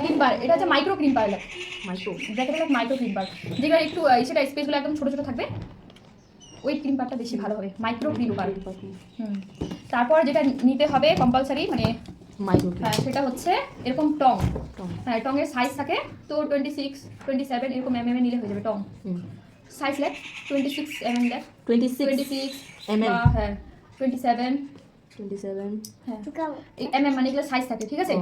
Cream বার, এটা হচ্ছে micro cream বার, micro cream বার, যেগুলো একটু সেটা স্পেসগুলো একদম ছোট ছোট থাকবে, ওই ক্রিম বারটা বেশি ভালো হবে, মাইক্রো ক্রিম বার। তারপর যেটা নিতে হবে কম্পালসারি মানে হ্যাঁ সেটা হচ্ছে এরকম টং। হ্যাঁ টঙের সাইজ থাকে তো 26, 27 এরকম এমএম নিলে হয়ে যাবে টং। সাইজ লেখ 26 এমএম লেখ, 26 এমএম, হ্যাঁ 27 হ্যাঁ এই এমএম মানে এগুলো সাইজ থাকে, ঠিক আছে?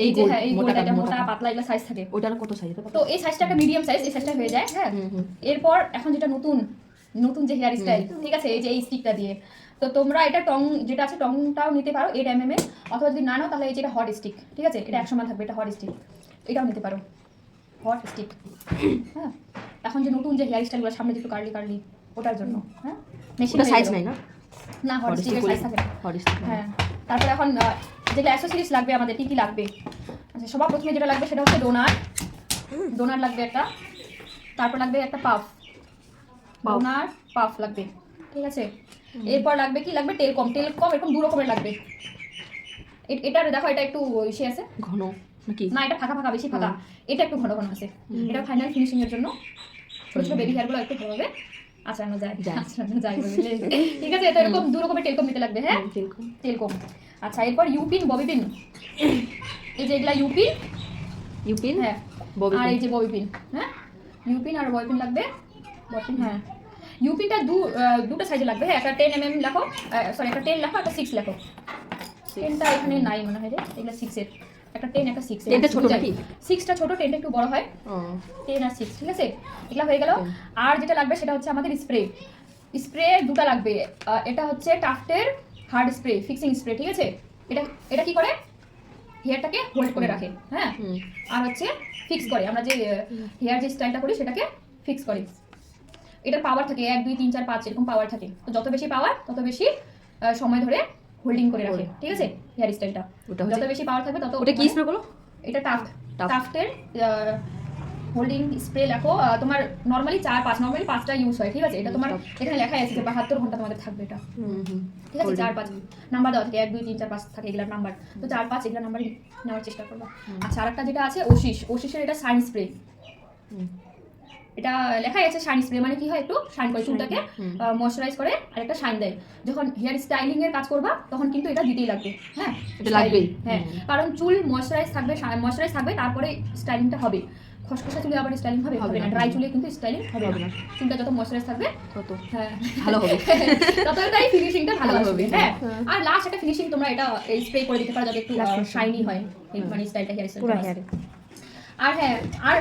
এই যে হ্যাঁ এই গোলটা মোটা পাতলা এগুলো সাইজ থাকে। ওটার কত সাইজ? তো এই সাইজটা একটা মিডিয়াম সাইজ, এই সাইজটা হয়ে যায়। হ্যাঁ এরপর এখন যেটা নতুন যে হেয়ার স্টাইল, ঠিক আছে, এই যে এই স্টিকটা দিয়ে, তো তোমরা এটা টং যেটা আছে টংটাও নিতে পারো 8 mm এর, অথবা যদি না নাও তাহলে এই যেটা হট স্টিক, ঠিক আছে, এটা 100 মান থাকবে, এটা হট স্টিক, এটাও নিতে পারো হট স্টিক। হ্যাঁ এখন যে নতুন যে হেয়ার স্টাইলগুলো সামনে একটু কার্লি ওটার জন্য। হ্যাঁ মেশিনের সাইজ নাই না, না হট স্টিকের সাইজ থাকে না। হ্যাঁ তারপরে এখন যেগুলো অ্যাক্সেসরিজ লাগবে আমাদের কি কি লাগবে, আচ্ছা সবার প্রথমে যেটা লাগবে সেটা হচ্ছে ডোনার লাগবে একটা, তারপর লাগবে একটা পাফ লাগবে, ঠিক আছে। এরপর লাগবে কি লাগবে টেলকম এরকম দু রকমের লাগবে। এটা দেখো এটা একটু ইসে আছে ঘন নাকি না, এটা ফাঁকা বেশি ফাঁকা, এটা একটু ঘন আছে। এটা ফাইনাল ফিনিশিং এর জন্য ছোট ছোট বেবি হেয়ার গুলো একটু ভালোভাবে আঁচড়ানো যায় বুঝলে, ঠিক আছে। তো এরকম দু রকমের টেলকম নিতে লাগবে। হ্যাঁ টেলকম। আচ্ছা এরপর ইউপিন ববি পিন, এই যে এগুলা ইউপিন হ্যাঁ, আর এই যে ববি পিন। হ্যাঁ ইউপিন আর ববি পিন লাগবে। হ্যাঁ ইউপিনটা দুটো সাইজে লাগবে। হ্যাঁ একটা 10 mm লেখো, সরি একটা 10 লেখো, একটা 6 লেখো। 10টা এখানে নাই মনে হয় রে, এগুলা 6 এর, একটা 10 একটা 6। 10টা ছোট নাকি? 6টা ছোট, 10টা একটু বড় হয়। 10 আর 6, ঠিক আছে, এগুলা হয়ে গেল। আর যেটা লাগবে সেটা হচ্ছে আমাদের স্প্রে দুটো লাগবে। এটা হচ্ছে টাফটের হার্ড স্প্রে, ফিক্সিং স্প্রে, ঠিক আছে। এটা কি করে হেয়ারটাকে হোল্ড করে রাখে। হ্যাঁ আর হচ্ছে ফিক্স করে, আমরা যে হেয়ার যে স্টাইলটা করি সেটাকে ফিক্স করে। এটার পাওয়ার থাকে 1 2 3 4 5 এরকম পাওয়ার থাকে, তো যত বেশি পাওয়ার তত বেশি সময় ধরে হোল্ডিং করে রাখে, ঠিক আছে হেয়ার স্টাইলটা। যত বেশি পাওয়ার থাকবে তত। ওটা কি স্প্রে বলো? এটা টাফটের হোল্ডিং স্প্রে লেখো। তোমার নরমালি 5টা ইউজ হয়, ঠিক আছে। এটা তোমার এখানে লেখা আছে যে 72 ঘন্টা তোমাদের থাকবে এটা, ঠিক আছে। 4-5 নাম্বার দেওয়া থাকে, 1 2 3 4 5 থাকে এগুলার নাম্বার, তো 4-5 এগুলা নাম্বার নেওয়ার চেষ্টা করবা। আচ্ছা আরেকটা যেটা আছে ওশিসের এটা শাইন স্প্রে, এটা লেখাই আছে শাইন স্প্রে, মানে কি হয় একটু শাইন করে চুলটাকে ময়শ্চারাইজ করে আর একটা শাইন দেয়। যখন হেয়ার স্টাইলিং এর কাজ করবা তখন কিন্তু এটা দিতেই লাগবে। হ্যাঁ এটা লাগবেই, হ্যাঁ কারণ চুল ময়শ্চারাইজ থাকবে তারপরে স্টাইলিংটা হবে। খসখসা চুলে আবার স্টাইলিং হবে না, ড্রাই চুলে কিন্তু স্টাইলিং হবে না। চুলটা যত ময়শ্চারাইজ থাকবে তত হ্যাঁ ভালো হবে, ততটাই ফিনিশিংটা ভালো হবে। হ্যাঁ আর লাস্ট একটা ফিনিশিং তোমরা এটা স্প্রে করে দিতে পারো যাতে একটু শাইনি হয় মানে স্টাইলটা, হেয়ার স্টাইল। আর হ্যাঁ আর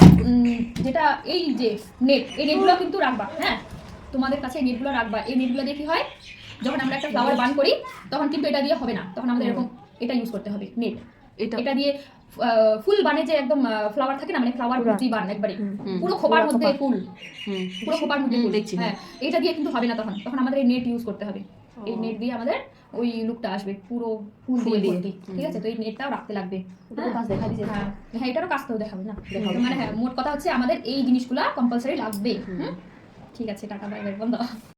যেটা এই যে নেটগুলো কিন্তু রাখবা। হ্যাঁ তোমাদের কাছে নেটগুলো রাখবা। এই নেটগুলো দিয়ে কি হয়, যখন আমরা একটা ফ্লাওয়ার বান করি তখন কিন্তু এটা দিয়ে হবে না, তখন আমাদের এরকম এটা ইউজ করতে হবে নেট। এটা দিয়ে ফুল বানে যে একদম ফ্লাওয়ার থাকে না, মানে ফ্লাওয়ার ভর্তি বান একবারে পুরো খোপার মধ্যে ফুল, দেখছি। হ্যাঁ এটা দিয়ে কিন্তু হবে না, তখন আমাদের এই নেট ইউজ করতে হবে। এই নেট দিয়ে আমাদের ওই লুকটা আসবে পুরো ফুল দিয়ে, ঠিক আছে। তো এই নেটটাও রাখতে লাগবে। হ্যাঁ এটারও কাজটাও দেখাবে না, মানে হ্যাঁ মোট কথা হচ্ছে আমাদের এই জিনিসগুলা কম্পালসারি লাগবে। ঠিক আছে, টাটা বাই বাই, বন্ধ।